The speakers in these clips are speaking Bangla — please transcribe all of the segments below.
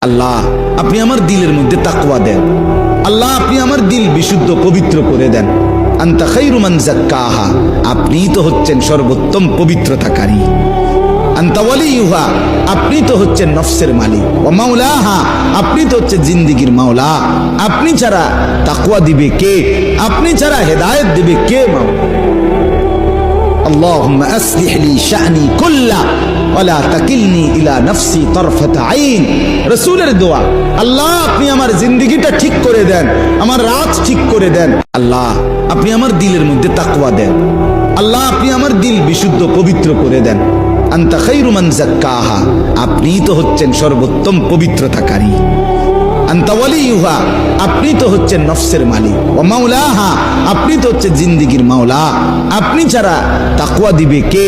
আল্লাহ আপনি আমার দিলের মধ্যে তাকওয়া দেন। আল্লাহ আপনি আমার দিল বিশুদ্ধ পবিত্র করে দেন। আনতা খায়রু মান যাক্কাহা, আপনিই তো হচ্ছেন সর্বোত্তম পবিত্রতাকারী। আনতা ওয়ালিয়ুহা, আপনি তো হচ্ছেন নফসের মালিক। ওয়া মাওলাহা, আপনি তো হচ্ছেন জিন্দেগীর মাওলা। আপনি ছাড়া তাকওয়া দিবে কে? আপনি ছাড়া হেদায়েত দিবে কে? মাওলা আল্লাহুম্মা আসলিহ লি শা'নি কুল্লা ওয়ালা তাকিলনি ইলা নাফসি তারফাতা আইন। রাসূলের দোয়া, আল্লাহ আপনি আমার জিন্দেগিটা ঠিক করে দেন, আমার রাত ঠিক করে দেন। আল্লাহ আপনি আমার দিলের মধ্যে তাকওয়া দেন। আল্লাহ আপনি আমার দিল বিশুদ্ধ পবিত্র করে দেন। আনতা খায়রু মান যাক্কাহা, আপনিই তো হচ্ছেন সর্বোত্তম পবিত্রতাকারী। আনতা ওয়ালিয়ুহা, আপনি তো হচ্ছেন নফসের মালিক। ওয়া মাওলাহা, আপনি তো হচ্ছেন জিন্দেগীর মাওলা। আপনি ছাড়া তাকওয়া দিবে কে?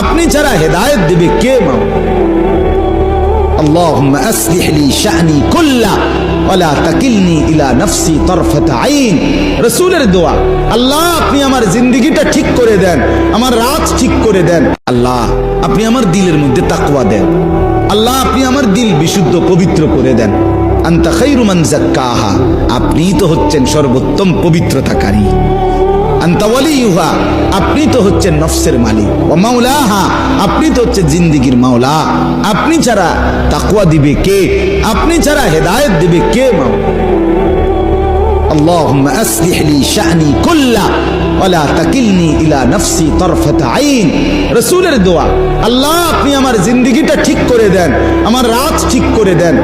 আপনি ছাড়া হেদায়েত দিবে কে? মাওলা আল্লাহুম্মা আসলিহ লি শা'নি কুল্লা ওয়ালা তাকিলনি ইলা নাফসি তারফাতা আইন। রাসূলের দোয়া, আল্লাহ আপনি আমার জিন্দেগিটা ঠিক করে দেন, আমার রাত ঠিক করে দেন। আল্লাহ আপনি আমার দিলের মধ্যে তাকওয়া দেন। আল্লাহ আপনি আমার দিল বিশুদ্ধ পবিত্র করে দেন। আনতা খায়রু মান যাক্কাহা, আপনিই তো হচ্ছেন সর্বোত্তম পবিত্রতাকারী। আনতা ওয়ালিয়ুহা, আপনি তো হচ্ছেন নফসের মালিক। ওয়া মাওলাহা, আপনি তো হচ্ছেন জিন্দেগীর মাওলা। আপনি ছাড়া তাকওয়া দিবে কে? আপনি ছাড়া হেদায়েত দিবে কে? মাওলা আল্লাহুম্মা আসলিহ লি শা'নি কুল্লা ওয়ালা তাকিলনি ইলা নাফসি তারফাতা আইন। রাসূলের দোয়া, আল্লাহ আপনি আমার জিন্দেগিটা ঠিক করে দেন, আমার রাত ঠিক করে দেন।